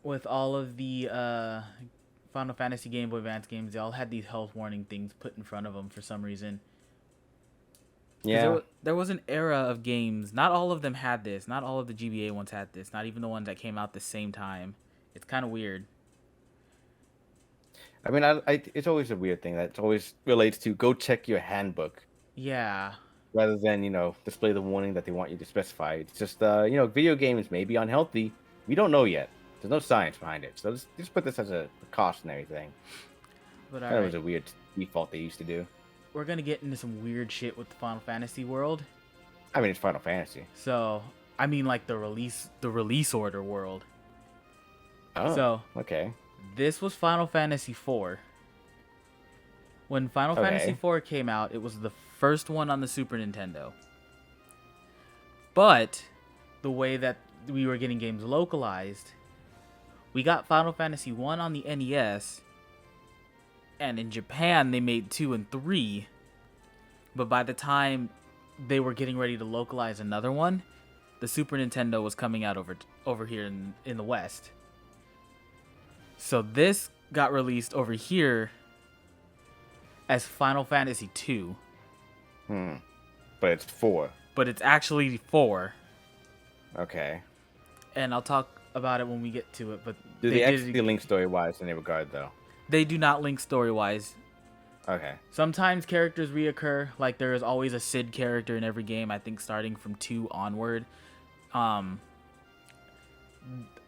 with all of the Final Fantasy Game Boy Advance games, they all had these health warning things put in front of them for some reason. Because Yeah. there was an era of games. Not all of them had this. Not all of the GBA ones had this. Not even the ones that came out the same time. It's kind of weird. I mean, it's always a weird thing that always relates to go check your handbook Yeah. rather than display the warning that they want you to specify. It's just video games may be unhealthy. We don't know yet. There's no science behind it, so just put this as a cautionary thing. But Kind of alright. was a weird default they used to do. We're going to get into some weird shit with the Final Fantasy world. I mean, it's Final Fantasy. So, I mean like the release order world. Oh, So, okay. this was Final Fantasy IV. When Final Fantasy Okay. IV came out, it was the first one on the Super Nintendo. But the way that we were getting games localized, we got Final Fantasy 1 on the NES, and in Japan they made 2 and 3. But by the time they were getting ready to localize another one, the Super Nintendo was coming out over here in the West. So this got released over here as Final Fantasy 2, Hmm. But it's 4. but it's actually 4, Okay. and I'll talk about it when we get to it. But Do they they did actually link story-wise in any regard, though? they do not link story-wise. Okay. Sometimes characters reoccur, like there is always a Sid character in every game. I think starting from 2 onward.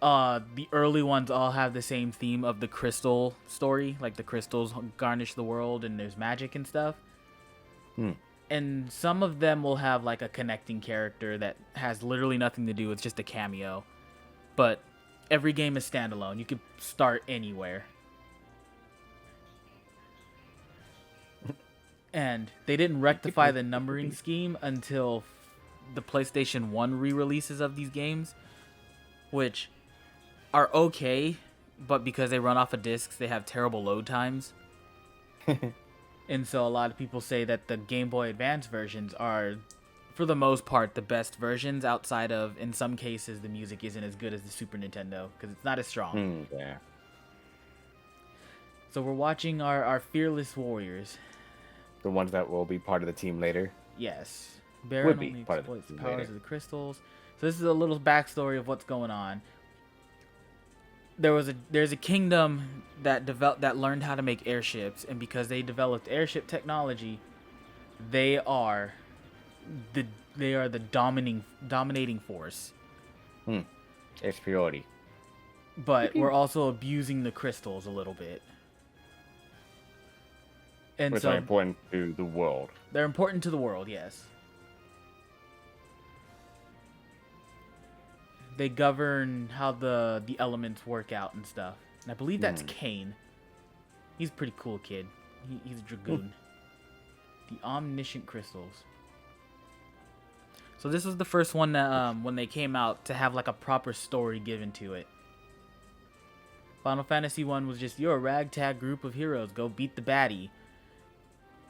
The early ones all have the same theme of the crystal story, like the crystals garnish the world and there's magic and stuff. Hmm. And some of them will have like a connecting character that has literally nothing to do. It's just a cameo. But every game is standalone. You could start anywhere. And they didn't rectify the numbering scheme until the PlayStation 1 re-releases of these games, which are okay, but because they run off of discs, they have terrible load times. And so a lot of people say that the Game Boy Advance versions are, for the most part, the best versions, outside of, in some cases, the music isn't as good as the Super Nintendo, because it's not as strong. Yeah. So we're watching our fearless warriors. The ones that will be part of the team later. Yes. Would Baron be only part of the exploits the team powers later. of the crystals. So this is a little backstory of what's going on. There's a kingdom that learned how to make airships, and because they developed airship technology, they are the dominating force. It's priority. But we're also abusing the crystals a little bit. And Which are so important to the world. they're important to the world, yes. They govern how the elements work out and stuff. And I believe that's Kane. He's a pretty cool kid. He's a dragoon. The omniscient crystals. So this was the first one that, when they came out, to have like a proper story given to it. Final Fantasy 1 was just, you're a ragtag group of heroes, go beat the baddie.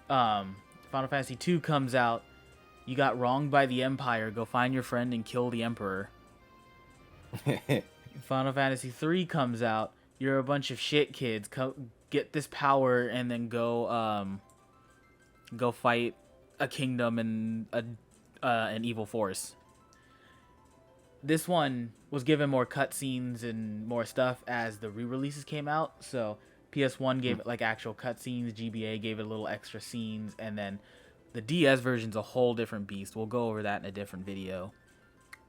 Final Fantasy 2 comes out, you got wronged by the Empire, go find your friend and kill the Emperor. Final Fantasy 3 comes out, you're a bunch of shit kids, get this power and then go fight a kingdom and an evil force. This one was given more cutscenes and more stuff as the re-releases came out. So PS1 gave it like actual cutscenes, GBA gave it a little extra scenes, and then the DS version's a whole different beast. We'll go over that in a different video.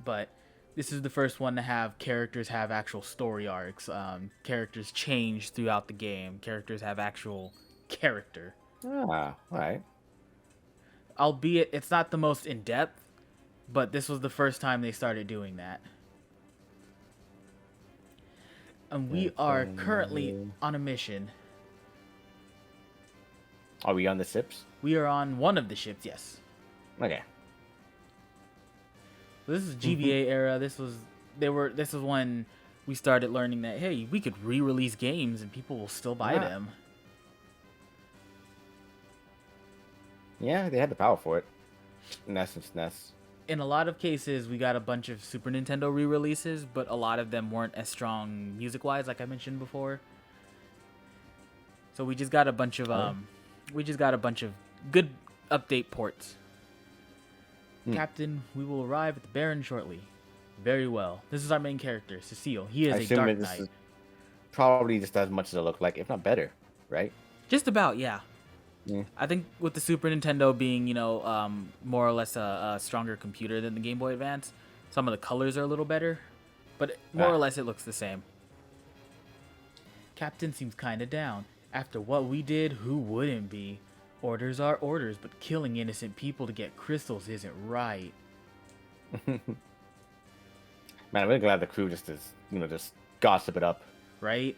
But this is the first one to have characters have actual story arcs. Characters change throughout the game. Characters have actual character. Alright. Albeit it's not the most in-depth, but this was the first time they started doing that. And we are currently on a mission. Are we on the ships? We are on one of the ships, yes. Okay. This is GBA era. This was when we started learning that, hey, we could re-release games and people will still buy them. Yeah, they had the power for it. In essence, NES. in a lot of cases, we got a bunch of Super Nintendo re-releases, but a lot of them weren't as strong music-wise, like I mentioned before. So we just got a bunch of good update ports. Captain, we will arrive at the Baron shortly. Very well. This is our main character, Cecile. He is a Dark Knight. Probably just as much as it looked like, if not better, right? Just about, yeah. I think with the Super Nintendo being, more or less a stronger computer than the Game Boy Advance, some of the colors are a little better, but more or less it looks the same. Captain seems kinda down. After what we did, who wouldn't be? Orders are orders, but killing innocent people to get crystals isn't right. Man, I'm really glad the crew just gossip it up. Right?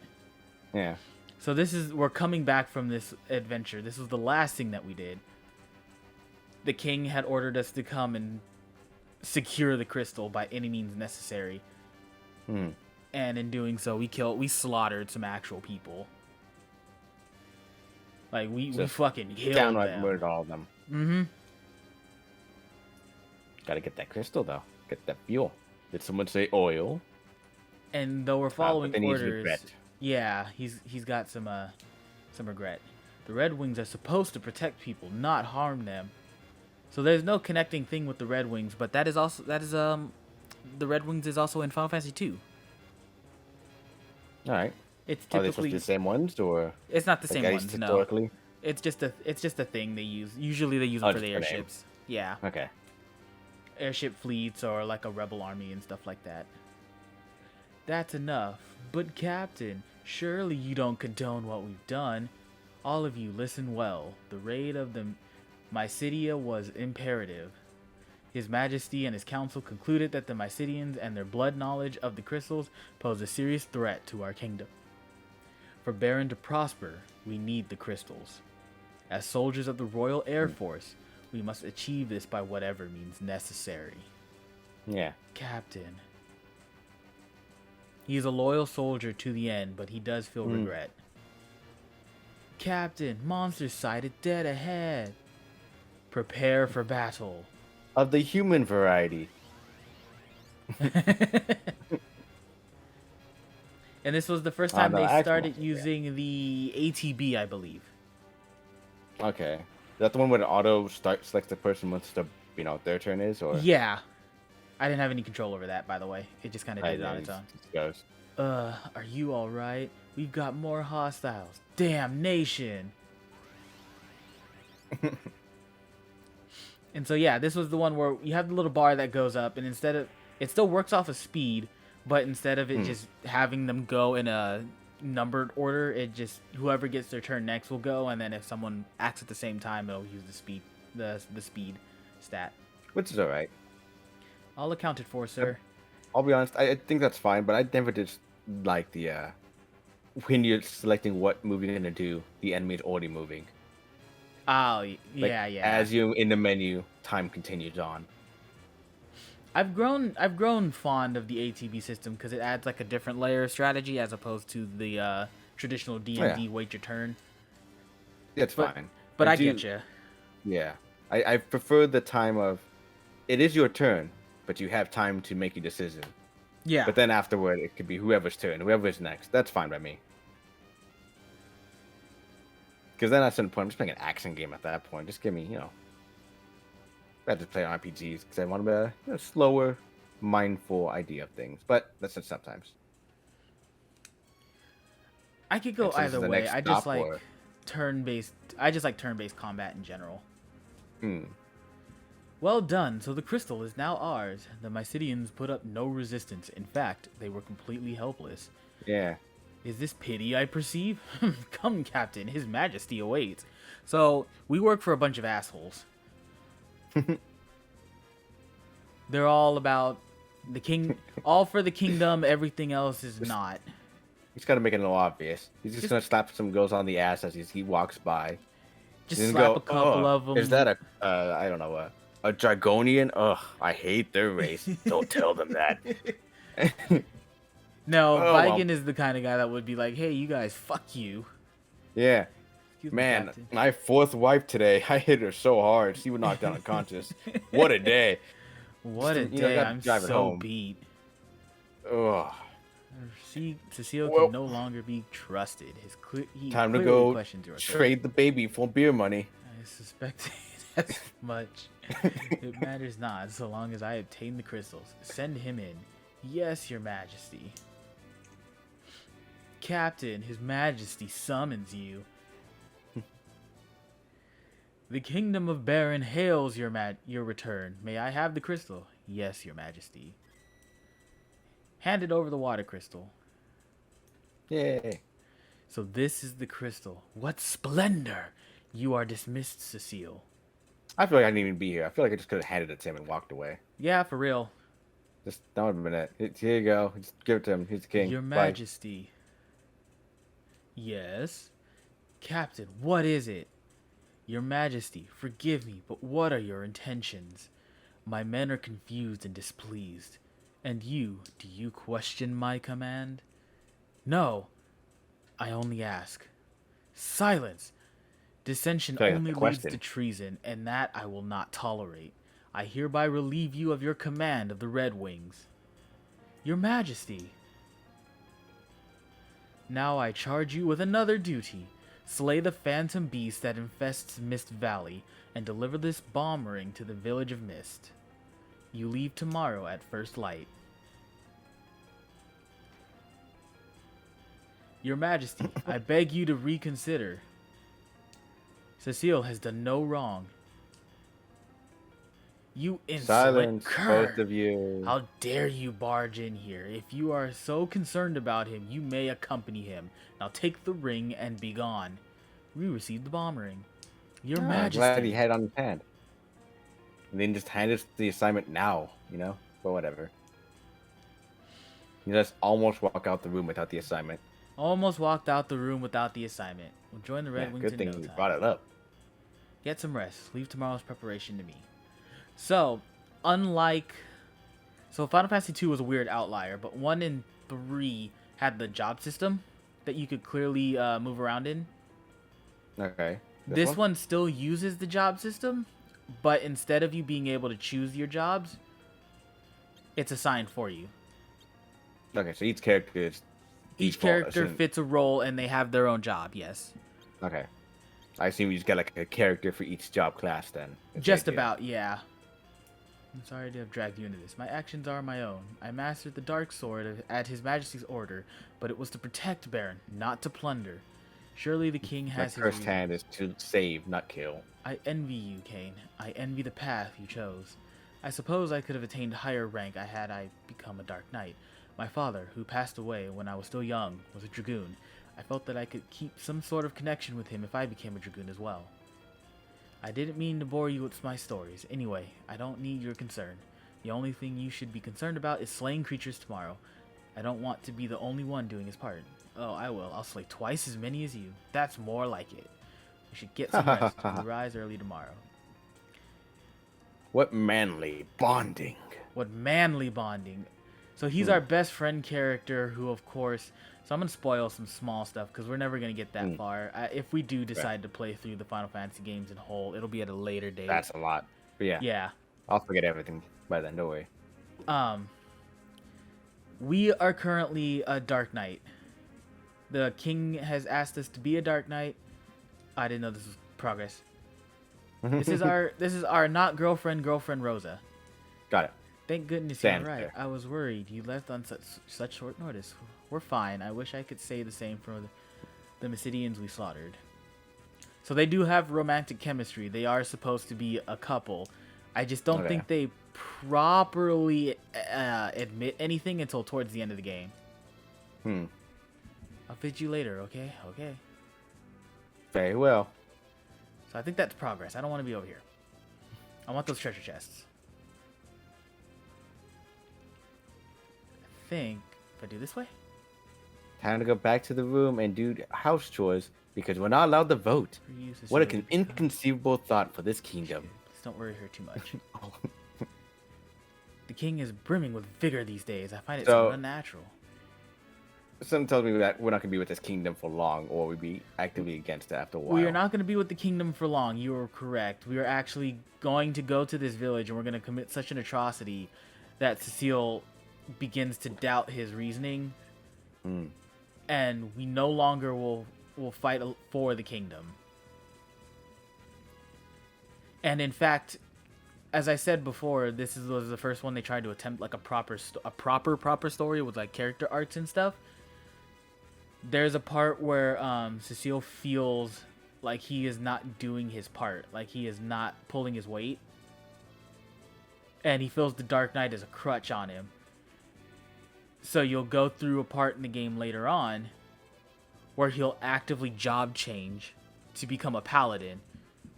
Yeah. So we're coming back from this adventure. This was the last thing that we did. The king had ordered us to come and secure the crystal by any means necessary. And in doing so, we slaughtered some actual people. Like, we fucking killed them. Murdered all of them. Mm-hmm. Gotta get that crystal, though. Get that fuel. Did someone say oil? And though we're following orders... regret. Yeah, he's got some regret. The Red Wings are supposed to protect people, not harm them. So there's no connecting thing with the Red Wings, but the Red Wings is also in Final Fantasy 2. All right. It's Are they typically supposed to be the same ones, or it's not the same ones. Historically? No, it's just a thing they use. Usually they use them for the airships. Yeah. Okay. Airship fleets or like a rebel army and stuff like that. That's enough. But Captain, surely you don't condone what we've done. All of you, listen well. The raid of the Mysidia was imperative. His Majesty and his council concluded that the Mysidians and their blood knowledge of the crystals pose a serious threat to our kingdom. For Baron to prosper, we need the crystals. As soldiers of the Royal Air Force, we must achieve this by whatever means necessary. Yeah. Captain. He is a loyal soldier to the end, but he does feel regret. Captain, monsters sighted dead ahead. Prepare for battle. Of the human variety. And this was the first time they started monster, using the ATB, I believe. Okay. Is that the one where the auto selects the person once their turn is, or? Yeah. I didn't have any control over that, by the way. It just kind of did it on its own. Goes. Are you alright? We've got more hostiles. Damnation! And so yeah, this was the one where you have the little bar that goes up, and instead of... It still works off of speed, but instead of it just having them go in a numbered order, it just... Whoever gets their turn next will go, and then if someone acts at the same time, it'll use the speed stat. Which is alright. All accounted for, sir. I'll be honest, I think that's fine, but I never just like the when you're selecting what move you're gonna do, the enemy is already moving. Oh, Like, yeah. As you in the menu, time continues on. I've grown fond of the ATB system because it adds like a different layer of strategy as opposed to the traditional D&D wait your turn. Yeah, it's fine. But I get you. Yeah, I prefer the time of it is your turn, but you have time to make a decision. Yeah. But then afterward, it could be whoever's turn, whoever's next. That's fine by me. Because then at some point, I'm just playing an action game at that point. Just give me, I have to play RPGs because I want a slower, mindful idea of things. But that's just sometimes. I could go either way. I just like turn-based. I just like turn-based combat in general. Well done. So the crystal is now ours. The Mysidians put up no resistance. In fact, they were completely helpless. Yeah. Is this pity I perceive? Come, Captain. His Majesty awaits. So we work for a bunch of assholes. They're all about the king, all for the kingdom. Everything else is not. He's got to make it a little obvious. He's just gonna slap some girls on the ass as he walks by. Just slap a couple of them. Is that I don't know, a Dragonian? Ugh, I hate their race. Don't tell them that. No, Vigan is the kind of guy that would be like, hey, you guys, fuck you. Yeah. Excuse me, Man, Captain. my fourth wife today, I hit her so hard. She was knocked down unconscious. What a day. What a You know, day! gotta I'm drive it so home. beat. Ugh. See, Cecile can Well, no longer be trusted. He time to clearly go questions your authority. trade the baby for beer money. I suspected as much. It matters not, so long as I obtain the crystals. Send him in. Yes, your majesty. Captain, his majesty summons you. The kingdom of Baron hails your return. May I have the crystal? Yes, your majesty. Handed over the water crystal. Yay. So this is the crystal. What splendor! You are dismissed, Cecile. I feel like I didn't even be here. I feel like I just could have handed it to him and walked away. Yeah, for real. Just that would have been it. Here you go. Just give it to him. He's the king. Your Bye. majesty. Yes? Captain, what is it? Your majesty, forgive me, but what are your intentions? My men are confused and displeased. And you, do you question my command? No. I only ask. Silence! Dissension Sorry, only the leads question. to treason, and that I will not tolerate. I hereby relieve you of your command of the Red Wings. Your Majesty. Now I charge you with another duty. Slay the phantom beast that infests Mist Valley, and deliver this bomb ring to the village of Mist. You leave tomorrow at first light. Your Majesty, I beg you to reconsider. Cecile has done no wrong. You insolent Silence, cur! both of you. How dare you barge in here? If you are so concerned about him, you may accompany him. Now take the ring and be gone. We received the bomb ring. Your I'm Majesty. glad he had it on his hand. And then just hand us the assignment now, you know? But whatever. You just almost walk out the room without the assignment. Almost walked out the room without the assignment. We'll join the Red Yeah, Wings good in thing no you time. brought it up. Get some rest. Leave tomorrow's preparation to me. So, unlike... So, Final Fantasy II was a weird outlier, but 1 and 3 had the job system that you could clearly move around in. Okay. This one still uses the job system, but instead of you being able to choose your jobs, it's assigned for you. Okay, so each character is... Each default, character assume- fits a role, and they have their own job, yes. Okay. I assume you just got like a character for each job class then. is the Just idea. about, yeah. I'm sorry to have dragged you into this. My actions are my own. I mastered the Dark Sword at His Majesty's order, but it was to protect Baron, not to plunder. Surely the king My has his first reason. hand is to save, not kill. I envy you, Kane. I envy the path you chose. I suppose I could have attained higher rank had I become a Dark Knight. My father, who passed away when I was still young, was a dragoon. I felt that I could keep some sort of connection with him if I became a dragoon as well. I didn't mean to bore you with my stories. Anyway, I don't need your concern. The only thing you should be concerned about is slaying creatures tomorrow. I don't want to be the only one doing his part. Oh, I will. I'll slay twice as many as you. That's more like it. We should get some rest. We rise early tomorrow. What manly bonding. What manly bonding. So he's our best friend character who, of course... So I'm going to spoil some small stuff because we're never going to get that far. If we do decide to play through the Final Fantasy games in whole, it'll be at a later date. That's a lot. But yeah. Yeah. I'll forget everything by then, don't worry. We are currently a Dark Knight. The king has asked us to be a Dark Knight. I didn't know this was progress. This is our not girlfriend Rosa. Got it. Thank goodness you're Stand right. there. I was worried. You left on such short notice. We're fine. I wish I could say the same for the Mysidians we slaughtered. So they do have romantic chemistry. They are supposed to be a couple. I just don't Okay. think they properly admit anything until towards the end of the game. I'll fit you later, okay? Okay. Very well. So I think that's progress. I don't want to be over here. I want those treasure chests. I think if I do this way. Time to go back to the room and do house chores because we're not allowed to vote. Reuse this What ability an to become- inconceivable thought for this kingdom. Please don't worry her too much. The king is brimming with vigor these days. I find it so So- unnatural. Something tells me that we're not gonna be with this kingdom for long, or we'd be actively against it after a We are while. not going to be with the kingdom for long. You are correct. We are actually going to go to this village and we're going to commit such an atrocity that Cecile begins to doubt his reasoning, Hmm. and we no longer will fight for the kingdom. And in fact, as I said before, was the first one they tried to attempt like a proper story with like character arcs and stuff. There's a part where Cecile feels like he is not doing his part, like he is not pulling his weight, and he feels the Dark Knight as a crutch on him. So you'll go through a part in the game later on where he'll actively job change to become a paladin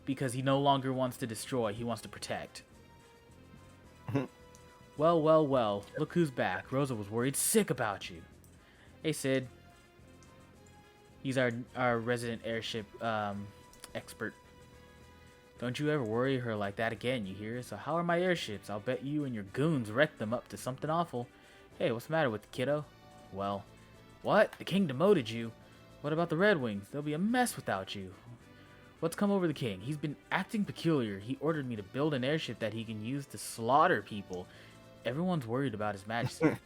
because he no longer wants to destroy, he wants to protect. Well, well, well, look who's back. Rosa was worried sick about you. Hey, Sid. He's our resident airship expert. Don't you ever worry her like that again, you hear? So how are my airships? I'll bet you and your goons wrecked them up to something awful. Hey, what's the matter with the kiddo? Well, what? The king demoted you? What about the Red Wings? They'll be a mess without you. What's come over the king? He's been acting peculiar. He ordered me to build an airship that he can use to slaughter people. Everyone's worried about his majesty.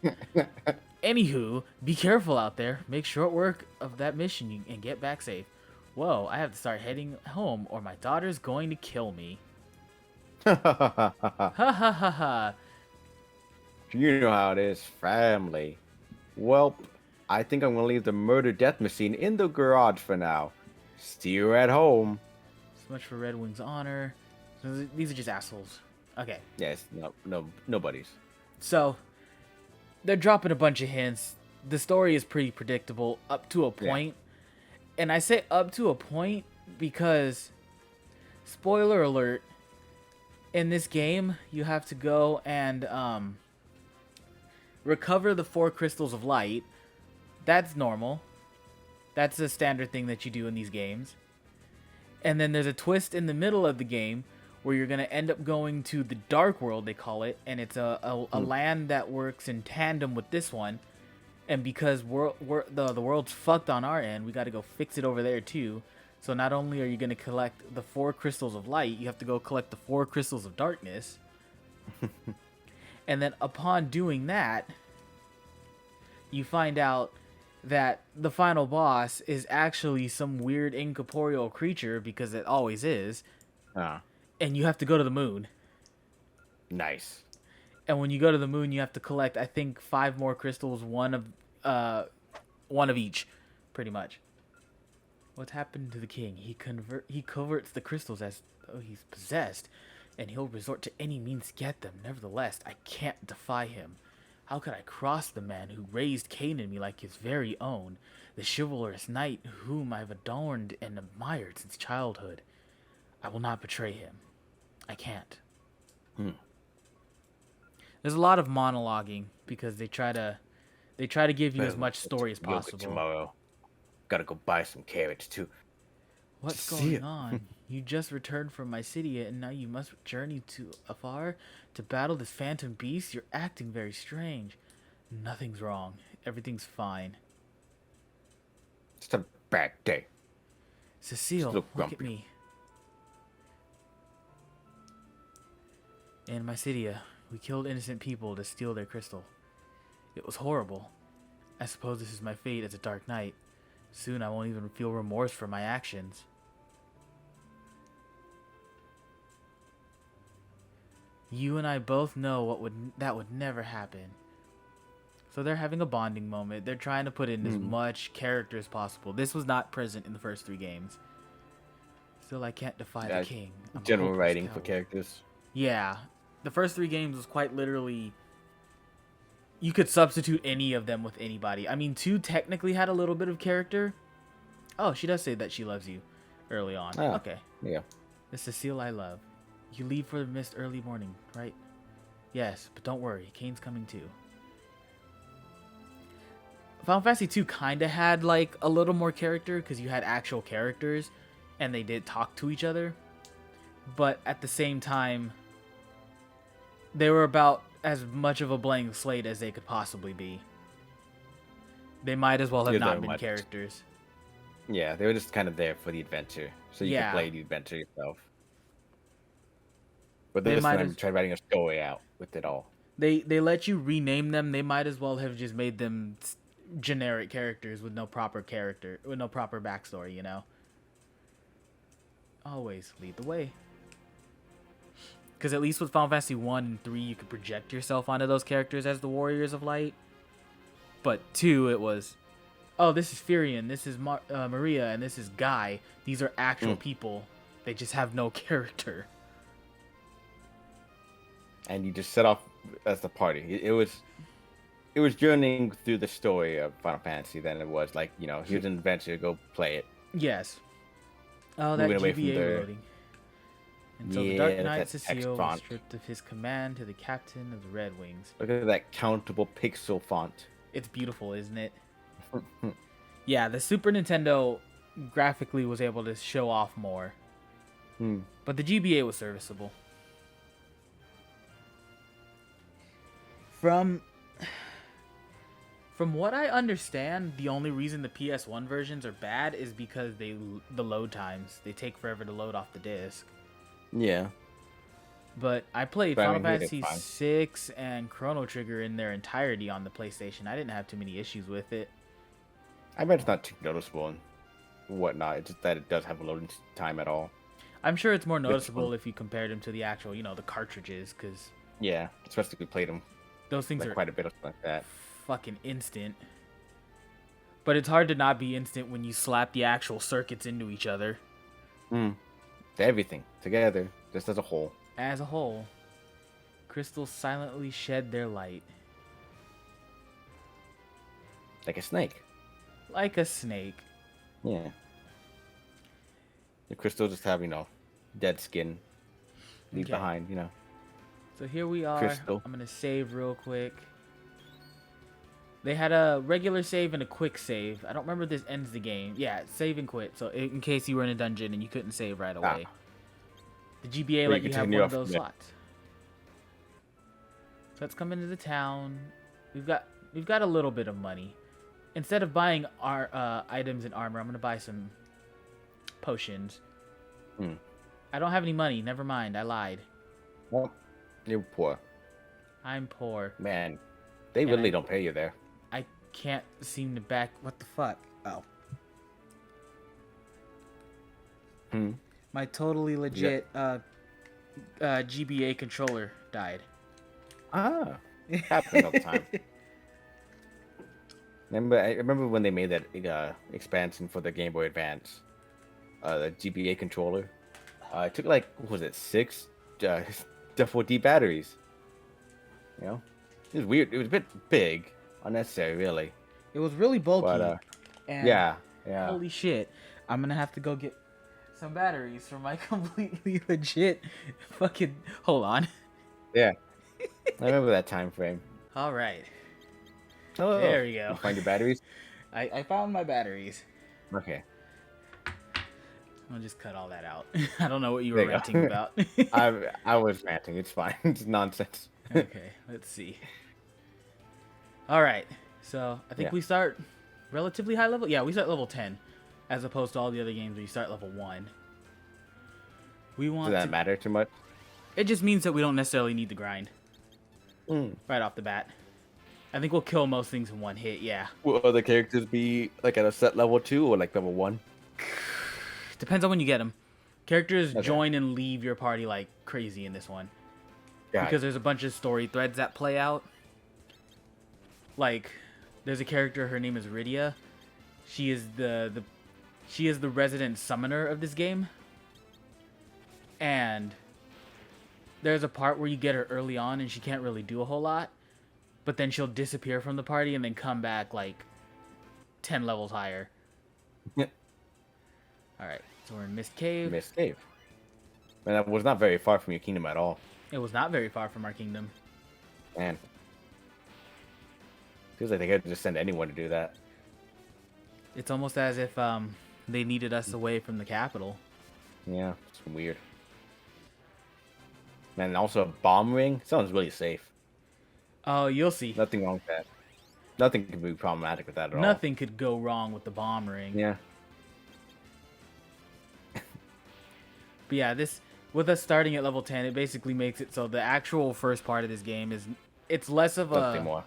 Anywho, be careful out there. Make short work of that mission and get back safe. Whoa, I have to start heading home or my daughter's going to kill me. Ha ha ha ha. You know how it is, family. Well, I think I'm gonna leave the murder death machine in the garage for now. See you at home. So much for Red Wing's honor. These are just assholes. Okay. Yes, nobody's. So, they're dropping a bunch of hints. The story is pretty predictable up to a point. Yeah. And I say up to a point because, spoiler alert, in this game, you have to go and recover the 4 crystals of light. That's normal. That's a standard thing that you do in these games. And then there's a twist in the middle of the game where you're going to end up going to the Dark World, they call it. And it's a land that works in tandem with this one. And because the world's fucked on our end, we got to go fix it over there too. So not only are you going to collect the 4 crystals of light, you have to go collect the 4 crystals of darkness. And then upon doing that, you find out that the final boss is actually some weird incorporeal creature, because it always is. And you have to go to the moon. Nice. And when you go to the moon, you have to collect, I think, 5 more crystals, one of each, pretty much. What's happened to the king? He coverts the crystals as though he's possessed, and he'll resort to any means to get them. Nevertheless, I can't defy him. How could I cross the man who raised Cain in me like his very own, the chivalrous knight whom I've adorned and admired since childhood? I will not betray him. I can't. There's a lot of monologuing because they try to give you as much story as possible. Tomorrow, gotta go buy some carrots too. What's going on? You just returned from my city, and now you must journey to afar to battle this phantom beast? You're acting very strange. Nothing's wrong. Everything's fine. Just a bad day. Cecile, look at me. In my city, we killed innocent people to steal their crystal. It was horrible. I suppose this is my fate as a Dark Knight. Soon I won't even feel remorse for my actions. You and I both know that would never happen. So they're having a bonding moment. They're trying to put in as much character as possible. This was not present in the first 3 games. Still, I can't defy the king. General writing for characters. Yeah. The first 3 games was quite literally... You could substitute any of them with anybody. I mean, 2 technically had a little bit of character. Oh, she does say that she loves you early on. Oh, okay. Yeah. The Cecile I love. You leave for the mist early morning, right? Yes, but don't worry. Kane's coming too. Final Fantasy 2 kind of had like a little more character because you had actual characters and they did talk to each other. But at the same time, they were about as much of a blank slate as they could possibly be. They might as well have You're not very been much. characters. Yeah, they were just kind of there for the adventure, so you could Yeah. play the adventure yourself. But They this might time, as try writing a story out with it all. they let you rename them. They might as well have just made them generic characters with no proper backstory. You know. Always lead the way. Because at least with Final Fantasy 1 and 3, you could project yourself onto those characters as the Warriors of Light. But 2, it was, oh, this is Firion, this is Maria, and this is Guy. These are actual people. They just have no character. And you just set off as the party. It was journeying through the story of Final Fantasy than it was like, here's an adventure, go play it. Yes. Oh, that Moving away from GBA the- loading. And so the Yeah, Dark that's Knight that Cecile text was font. stripped of his command to the captain of the Red Wings. Look at that countable pixel font. It's beautiful, isn't it? Yeah, the Super Nintendo graphically was able to show off more. But the GBA was serviceable. From what I understand, the only reason the PS1 versions are bad is because the load times. They take forever to load off the disc. Yeah. But I played But I Final mean, hey, Fantasy that's 6 and Chrono Trigger in their entirety on the PlayStation. I didn't have too many issues with it. I bet it's not too noticeable and whatnot. It's just that it does have a loading time at all. I'm sure it's more noticeable if you compared them to the actual, the cartridges, because Yeah, especially if we played them those things like are quite a bit of like that. fucking instant. But it's hard to not be instant when you slap the actual circuits into each other. Everything together, just as a whole. As a whole, crystals silently shed their light. Like a snake. Like a snake. Yeah. The crystals just have, dead skin. Leave Okay. behind, So here we are. Crystal. I'm going to save real quick. They had a regular save and a quick save. I don't remember if this ends the game. Yeah, save and quit. So in case you were in a dungeon and you couldn't save right away. The GBA Or let you you could have continue one of off those from there. slots. So let's come into the town. We've got a little bit of money. Instead of buying our items and armor, I'm gonna buy some potions. I don't have any money. Never mind. I lied. Well, you're poor. I'm poor. Man, they And really I- don't pay you there. I can't seem to back. What the fuck? Oh. My totally legit GBA controller died. Ah, happens all the time. I remember when they made that expansion for the Game Boy Advance, the GBA controller. It took like, what was it, 6 4D batteries. It was weird. It was a bit big, unnecessary, really. It was really bulky. But and yeah. Holy shit! I'm gonna have to go get some batteries for my completely legit fucking. Hold on. Yeah. I remember that time frame. All right. Oh, There we go. You find your batteries? I found my batteries. Okay. I'll just cut all that out. I don't know what you There were you go. ranting about. I was ranting. It's fine. It's nonsense. Okay, let's see. All right, so I think Yeah. we start relatively high level. Yeah, we start level 10, as opposed to all the other games where you start level 1. We want Does that to. matter too much? It just means that we don't necessarily need to grind right off the bat. I think we'll kill most things in one hit. Yeah, Will other characters be like at a set level 2 or like level 1? depends on when you get them. Characters Okay. join and leave your party like crazy in this one. Yeah. Because there's a bunch of story threads that play out. Like, there's a character, her name is Rydia. She is the resident summoner of this game. And there's a part where you get her early on and she can't really do a whole lot. But then she'll disappear from the party and then come back like 10 levels higher. Yeah. Alright, so we're in Mist Cave. Mist Cave. Man, that was not very far from your kingdom at all. It was not very far from our kingdom. Man. Feels like they could just send anyone to do that. It's almost as if they needed us away from the capital. Yeah, it's weird. Man, and also a bomb ring sounds really safe. Oh, you'll see. Nothing wrong with that. nothing can be problematic with that at all. Nothing could go wrong with the bomb ring. Yeah. But yeah, with us starting at level 10, it basically makes it so the actual first part of this game it's less of Nothing more.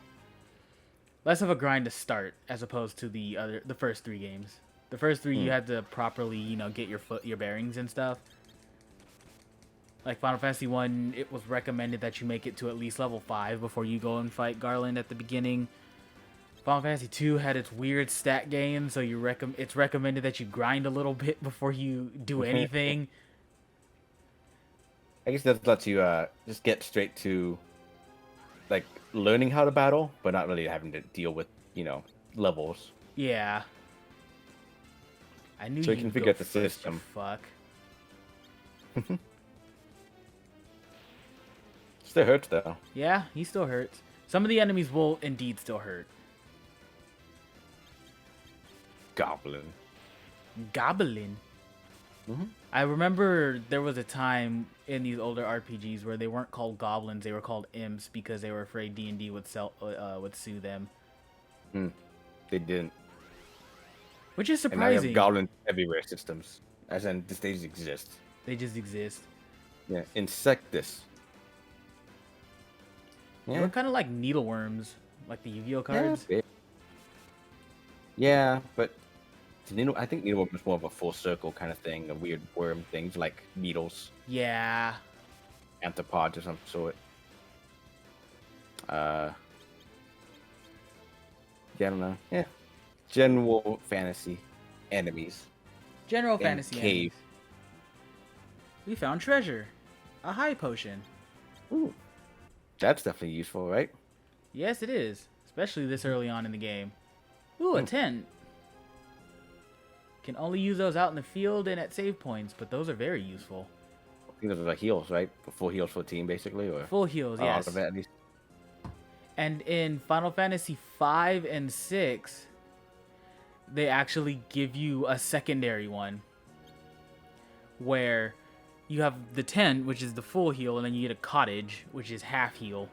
a grind to start as opposed to the first 3 games. The first 3 you had to properly, get your bearings and stuff. Like Final Fantasy 1, it was recommended that you make it to at least level 5 before you go and fight Garland at the beginning. Final Fantasy 2 had its weird stat gain, so it's recommended that you grind a little bit before you do anything. I guess that lets you just get straight to like learning how to battle, but not really having to deal with levels. Yeah. I knew So you can figure out the first, system. Fuck. Still hurts though. Yeah, he still hurts. Some of the enemies will indeed still hurt. Goblin. Goblin. I remember there was a time in these older RPGs where they weren't called goblins; they were called imps because they were afraid D&D would sue them. They didn't. Which is And now you have surprising. goblin everywhere systems, as in they just exist. They just exist. Yeah, Insectus. They were kind of like needleworms, like the Yu-Gi-Oh cards. Yeah, but I think needleworm is more of a full circle kind of thing, a weird worm things like needles, Yeah. arthropods or some sort. Yeah, I don't know. Yeah, general fantasy enemies. General And fantasy cave. enemies. We found treasure. A high potion. Ooh, that's definitely useful, right? Yes, it is. Especially this early on in the game. Ooh, a tent. Can only use those out in the field and at save points, but those are very useful. I think those are like heals, right? Full heals for a team, basically, or Full heals, a lot yes. of it at least. And in Final Fantasy 5 and 6, they actually give you a secondary one where you have the tent, which is the full heal, and then you get a cottage, which is half heal.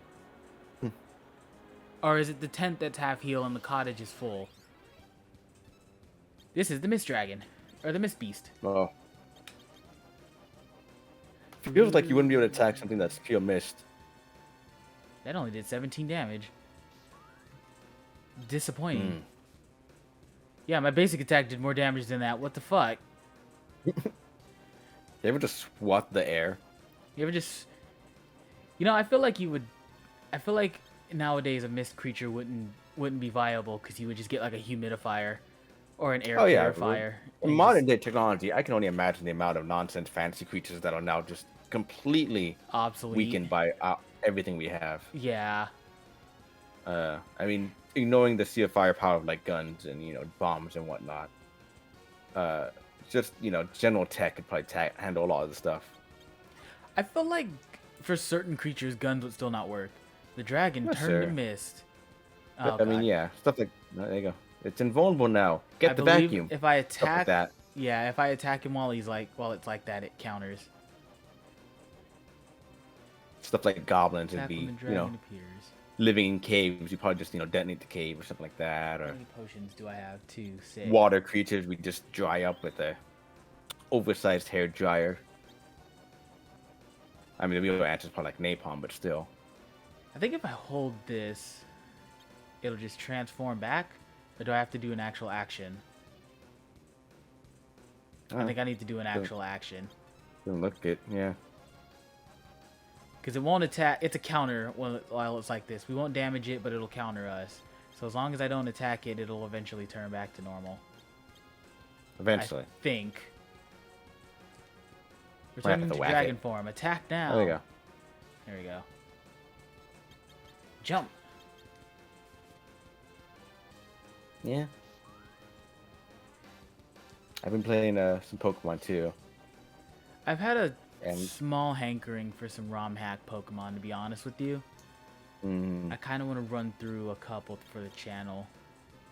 Or is it the tent that's half heal and the cottage is full? This is the Mist Dragon, or the Mist Beast. Oh. Feels like you wouldn't be able to attack something that's pure mist. That only did 17 damage. Disappointing. Yeah, my basic attack did more damage than that. What the fuck? You ever just swat the air? You ever just... I feel like you would... I feel like nowadays a mist creature wouldn't be viable because you would just get like a humidifier or an air purifier. In modern day technology, I can only imagine the amount of nonsense fantasy creatures that are now just completely Obsolete. weakened by everything we have. Yeah. I mean, ignoring the sheer firepower of like guns and bombs and whatnot. Just general tech could probably handle a lot of the stuff. I feel like for certain creatures, guns would still not work. The dragon turned to mist. Oh, I mean, yeah, stuff like there you go. It's invulnerable now. Get the vacuum. If I Stuff like attack, that. yeah, if I attack him while it's like that, it counters. Stuff like goblins would Attack when be, the dragon appears. living in caves. You probably just detonate the cave or something like that. Or How many potions do I have? 2, 6. water creatures we just dry up with a oversized hair dryer. I mean, the real answer is probably like napalm, but still. I think if I hold this, it'll just transform back. Or do I have to do an actual action? I think I need to do an actual action. Doesn't look good, yeah. Because it won't attack. It's a counter while it's like this. We won't damage it, but it'll counter us. So as long as I don't attack it, it'll eventually turn back to normal. Eventually. I think. Might have Returning to to whack dragon it. form. Attack now. There you go. There we go. Jump. Yeah. I've been playing some Pokemon too. I've had a And- small hankering for some ROM hack Pokemon, to be honest with you. I kind of want to run through a couple for the channel.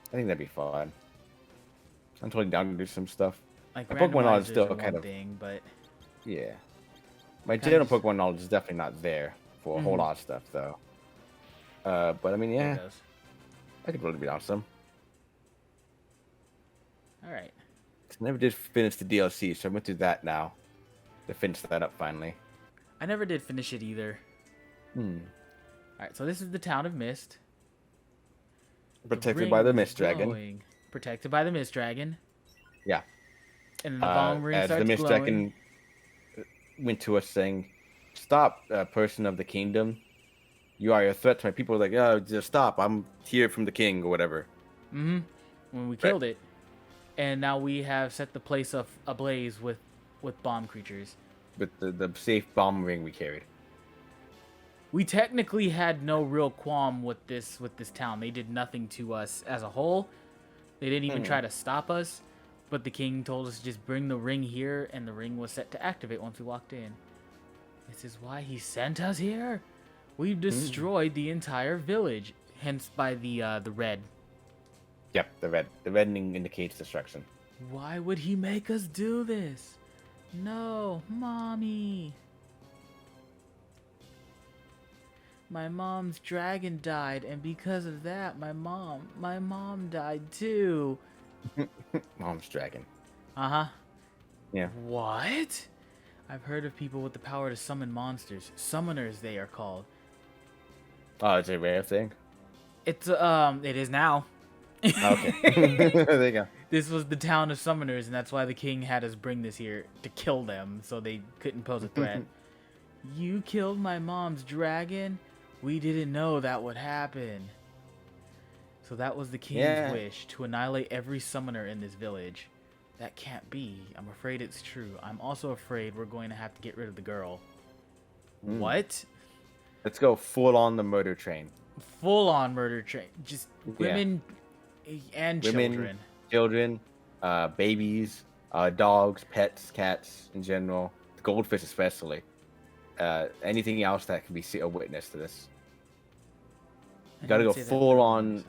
I think that'd be fun. I'm totally down to do some stuff. Like My Pokemon knowledge is randomizers still are kind one of thing, but yeah. My Kinda general just- Pokemon knowledge is definitely not there for a whole lot of stuff though. But I mean, there yeah, it goes. I could really be awesome. All right. I never did finish the DLC, so I went through that now to finish that up finally. I never did finish it either. Hmm. All right, so this is the town of Mist. Protected by the ring Mist is Dragon. glowing. Protected by the Mist Dragon. Yeah. And then the bomb ring As starts the Mist glowing. Dragon went to us saying, "Stop, person of the kingdom. You are a threat to my people." Like, oh, just stop. I'm here from the king or whatever. Mm-hmm. When we killed it. And now we have set the place ablaze with bomb creatures. With the safe bomb ring we carried. We technically had no real qualm with this town. They did nothing to us as a whole. They didn't even try to stop us. But the king told us to just bring the ring here, and the ring was set to activate once we walked in. This is why he sent us here. We've destroyed the entire village, hence by the red. Yep, the red. The red indicates destruction. Why would he make us do this? No, mommy. My mom's dragon died, and because of that, my mom died too. Mom's dragon. Uh-huh. Yeah. What? I've heard of people with the power to summon monsters. Summoners, they are called. Oh, it's a rare thing? It's, it is now. Okay. There you go. This was the town of summoners, and that's why the king had us bring this here, to kill them, so they couldn't pose a threat. You killed my mom's dragon? We didn't know that would happen. So that was the king's wish, to annihilate every summoner in this village. That can't be. I'm afraid it's true. I'm also afraid we're going to have to get rid of the girl. What? Let's go full on the murder train. Full on murder train. Just women and children. Children, babies, dogs, pets, cats in general, goldfish especially. Anything else that can be a witness to this. You gotta go full on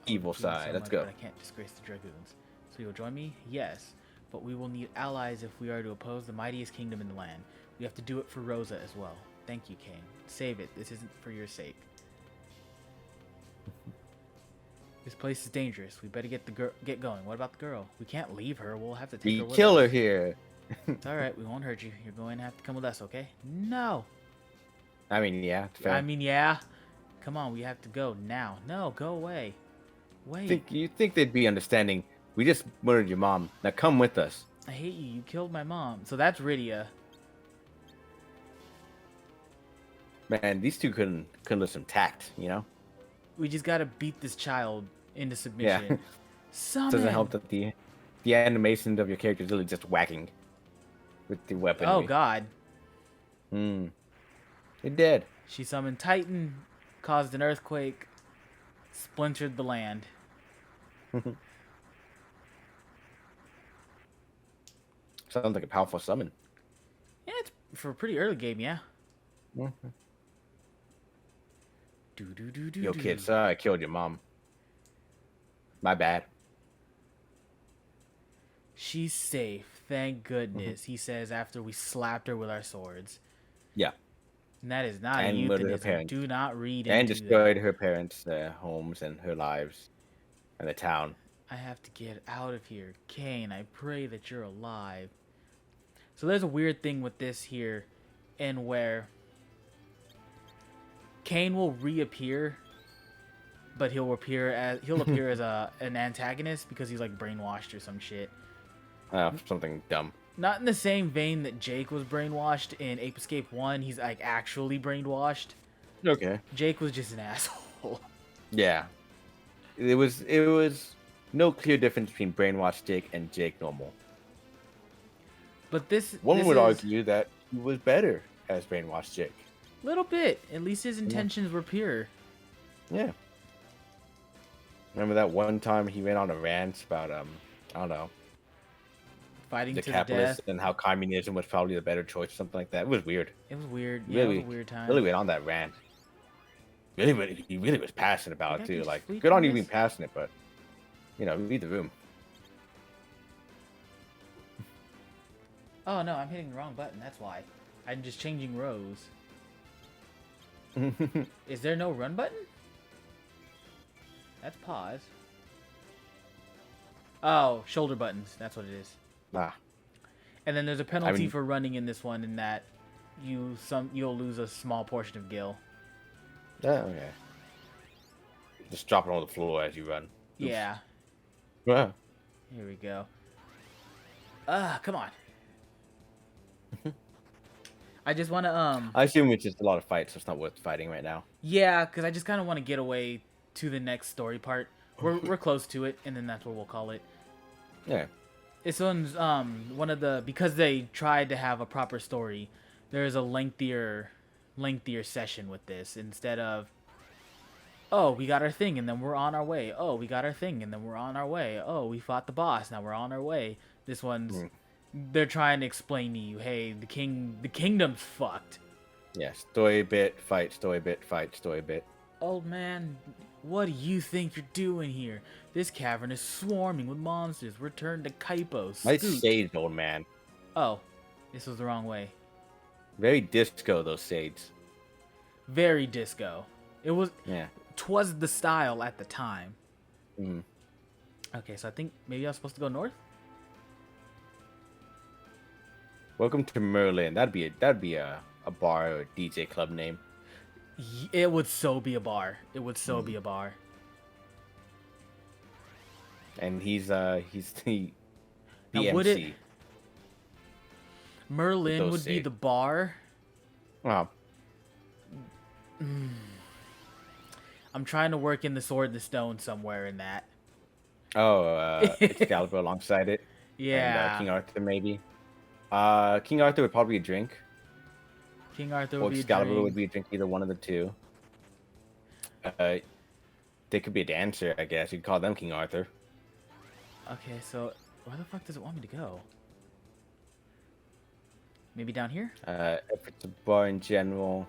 evil side. Let's go. I can't disgrace the dragoons. So you'll join me? Yes. But we will need allies if we are to oppose the mightiest kingdom in the land. We have to do it for Rosa as well. Thank you, King. Save it. This isn't for your sake. This place is dangerous. We better get going. What about the girl? We can't leave her. We'll have to take her with us. Kill her here. It's alright. We won't hurt you. You're going to have to come with us, okay? No. I mean, yeah. Fair. I mean, yeah. Come on. We have to go now. No, go away. Wait. You think they'd be understanding? We just murdered your mom. Now come with us. I hate you. You killed my mom. So that's Rydia. Man, these two couldn't lose some tact, you know? We just gotta beat this child into submission. Yeah. Summon. Doesn't help that the animations of your character is really just whacking with the weapon. Oh god. It did. She summoned Titan, caused an earthquake, splintered the land. Sounds like a powerful summon. Yeah, it's for a pretty early game, yeah. Yo, kid, sorry I killed your mom. My bad. She's safe, thank goodness, he says after we slapped her with our swords. Yeah. And that is not And a murdered her euphemism. parents. Do not read And into destroyed that. her parents' homes and her lives and the town. I have to get out of here. Kane, I pray that you're alive. So there's a weird thing with this here, and where Kane will reappear, but he'll appear as an antagonist because he's like brainwashed or some shit. Something dumb. Not in the same vein that Jake was brainwashed in Ape Escape 1. He's like actually brainwashed. Okay. Jake was just an asshole. Yeah. It was no clear difference between brainwashed Jake and Jake normal. But this One would argue that he was better as brainwashed Jake. Little bit. At least his intentions were pure. Yeah. Remember that one time he went on a rant about I don't know, Fighting the to the capitalists death. and how communism was probably the better choice, something like that. It was weird. It was weird. Yeah, Really, it was a weird time. Really went on that rant. He really was passionate about it I too. just Like, sleep good on on you this? being passionate, but you know, read the room. Oh no, I'm hitting the wrong button. That's why. I'm just changing rows. Is there no run button? That's pause. Oh, shoulder buttons. That's what it is. Ah, And then there's a I penalty mean, for running in this one, in that you'll lose a small portion of gil. okay. Just drop it on the floor as you run. Oops. Yeah. Yeah. Here we go. Come on. I just want to I assume it's just a lot of fights, so it's not worth fighting right now. yeah, because I just kind of want to get away to the next story part. We're close to it, and then that's what we'll call it. Yeah. This one's one of the, because they tried to have a proper story, there's a lengthier session with this, instead of, oh, we got our thing and then we're on our way. Oh, we got our thing and then we're on our way. Oh, we fought the boss, now we're on our way. This one's they're trying to explain to you, hey, the kingdom's fucked. Yeah, story bit, fight, fight, story bit. Old man, what do you think you're doing here? This cavern is swarming with monsters. Return to Kaipo. Nice Scoot. shades, old man. Oh, this was the wrong way. Very disco, those shades. Very disco. It was. Yeah. 'Twas the style at the time. Mm. Okay, so I think maybe I was supposed to go north. Welcome to Merlin. That'd be a bar or a DJ club name. It would so be a bar. It would so be a bar. And he's the Now, would MC. it? Merlin Those would be shades. the bar. Oh, I'm trying to work in the Sword and the Stone somewhere in that. Excalibur alongside it. Yeah. And King Arthur maybe. King Arthur would probably be a drink. King Arthur Or would be a Excalibur drink. would be a drink, either one of the two. They could be a dancer, I guess. You'd call them King Arthur. Okay, so where the fuck does it want me to go? Maybe down here? If it's a bar in general.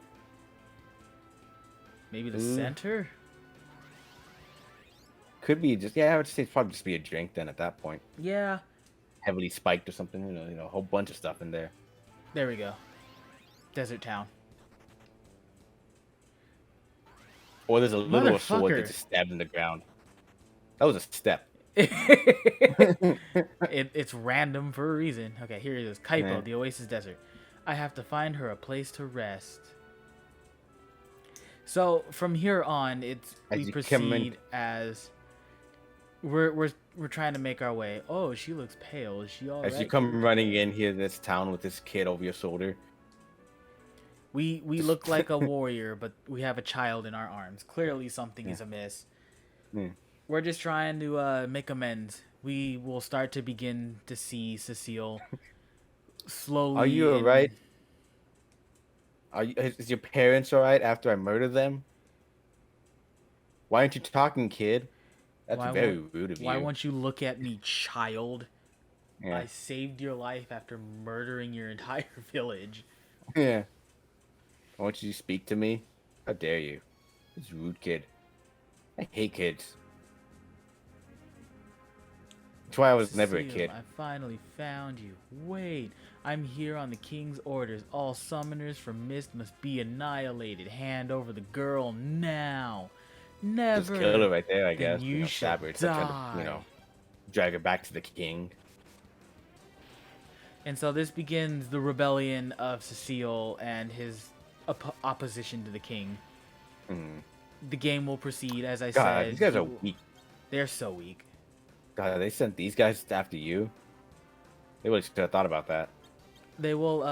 Maybe the Ooh. center? Could be just, yeah, I would say it's probably just be a drink then at that point. Yeah. Heavily spiked or something, you know, a whole bunch of stuff in there. There we go. Desert town. Or there's a little sword Motherfucker. that just stabbed in the ground. That was a step. It's random for a reason. Okay, here it is. Kaipo, Yeah. the Oasis Desert. I have to find her a place to rest. So from here on, As we you come in- proceed as we're trying to make our way. Oh, she looks pale. Is she all As you right? come running in here, this town with this kid over your shoulder. We look like a warrior, but we have a child in our arms. Clearly something is amiss. Hmm. We're just trying to make amends. We will start to begin to see Cecile slowly. Are you alright? Is your parents alright after I murder them? Why aren't you talking, kid? That's very rude of you. Why won't you look at me, child? Yeah. I saved your life after murdering your entire village. Yeah. Why won't you speak to me? How dare you? This rude kid. I hate kids. That's why I was never a Cecile, kid. I finally found you. Wait, I'm here on the king's orders. All summoners from Mist must be annihilated. Hand over the girl now. Never. Just kill her right there, I Then guess. you Stab her. should Instead of trying to, die. drag her back to the king. And so this begins the rebellion of Cecile and his opposition to the king. Hmm. The game will proceed, as I God, said. these guys are weak. They're so weak. God, they sent these guys after you. They really should have thought about that. They will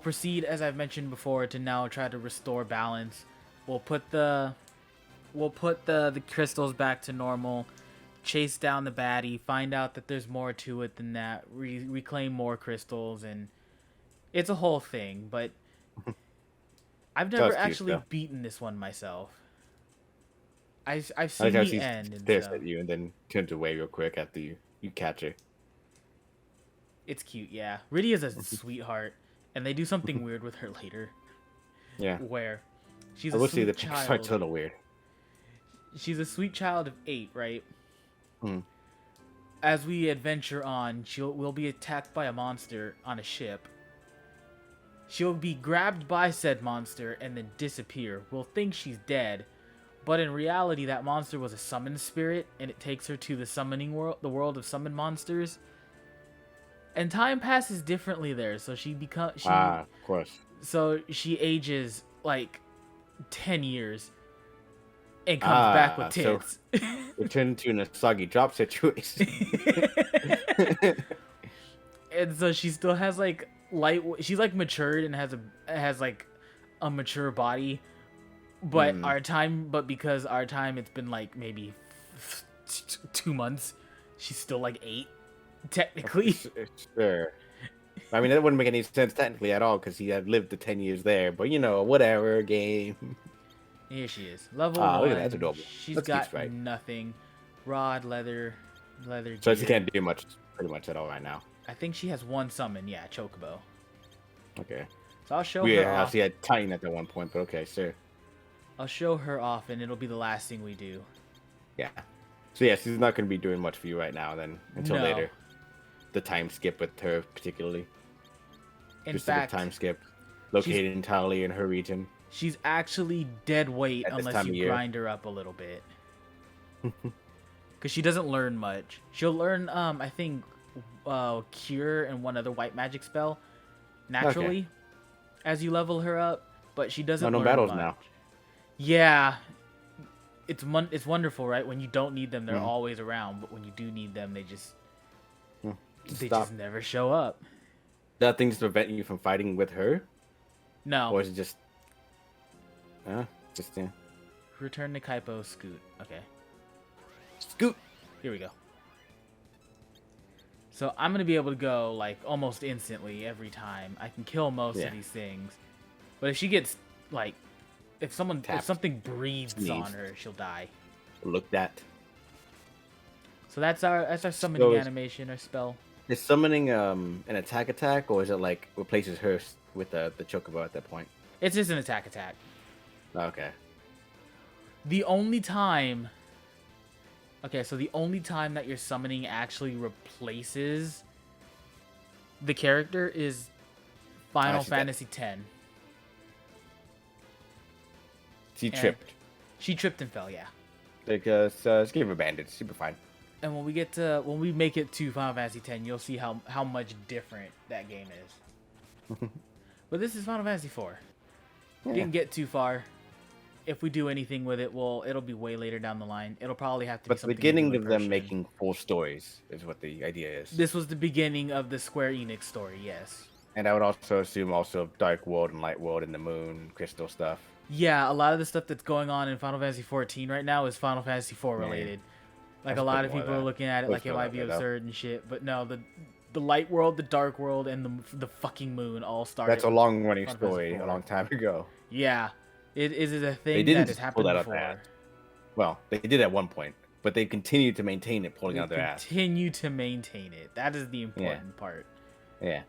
proceed, as I've mentioned before, to now try to restore balance. We'll put the crystals back to normal, chase down the baddie, find out that there's more to it than that, reclaim more crystals, and it's a whole thing. But I've never Sounds cute, actually though. beaten this one myself. I've I seen like how the she end and stares stuff. at you and then turns away real quick after you catch her. It's cute, yeah. Rydia's a sweetheart, and they do something weird with her later, Yeah. where she's I a will say sweet the picture art's a child. little weird. She's a sweet child of 8, right? Hmm. As we adventure on, we'll be attacked by a monster on a ship. She'll be grabbed by said monster and then disappear. We'll think she's dead, But in reality, that monster was a summoned spirit, and it takes her to the summoning world, the world of summoned monsters. And time passes differently there, so Of course. so she ages like 10 years and comes back with So tits. it turned into an Asagi drop situation. And so she still has like she's like matured and has like a mature body, but because our time it's been like maybe 2 months, she's still like 8 technically. Sure. I mean, that wouldn't make any sense technically at all because he had lived the 10 years there. But whatever, game. Here she is, level Ah, 1. look at that, that's adorable. She's That's got cute, right? nothing. Rod, leather So gear. she can't do much, pretty much at all right now. I think she has one summon, yeah, Chocobo. Okay. So I'll show her Yeah, off. she had Titan at that one point, but okay, sure. I'll show her off, and it'll be the last thing we do. Yeah. So yeah, she's not going to be doing much for you right now then, until No. later. The time skip with her particularly. In Just fact, a time skip located entirely in her region. she's actually dead weight At this unless time of you year. grind her up a little bit. Because she doesn't learn much. She'll learn, I think, Cure and one other white magic spell naturally as you level her up, but she doesn't No learn battles much. now. Yeah. It's wonderful, right? When you don't need them, they're Mhm. always around, but when you do need them, they just Stop. just never show up. That thing's to prevent you from fighting with her? No. Or is it just... Return to Kaipo, scoot. Okay. Scoot! Here we go. So I'm going to be able to go, like, almost instantly every time. I can kill most of these things. But if she gets, like... If something breathes on her, she'll die. Looked at. So that's our summoning animation, our spell. Is summoning an attack, or is it like replaces her with the Chocobo at that point? It's just an attack. Okay. The only time... Okay, so the only time that your summoning actually replaces the character is Final Fantasy X. She tripped. She tripped and fell, yeah. Because just give her a bandage. She'll be fine. And when we make it to Final Fantasy X, you'll see how much different that game is. But this is Final Fantasy IV. Yeah. Didn't get too far. If we do anything with it, it'll be way later down the line. It'll probably have to be But the something beginning of them Persian. making full stories is what the idea is. This was the beginning of the Square Enix story, yes. And I would also assume Dark World and Light World and the Moon, Crystal stuff. Yeah, a lot of the stuff that's going on in Final Fantasy XIV right now is Final Fantasy IV related. Like, a lot of people are looking at it like it might be absurd and shit. But no, the Light World, the Dark World, and the fucking Moon all started. That's a long-running Final Fantasy story IV. a long time ago. Yeah. It is a They thing didn't that has just pull happened that out before. their ass. Well, they did at one point, but they continued to maintain it, pulling out their ass. Continue to maintain it. That is the important part. Yeah.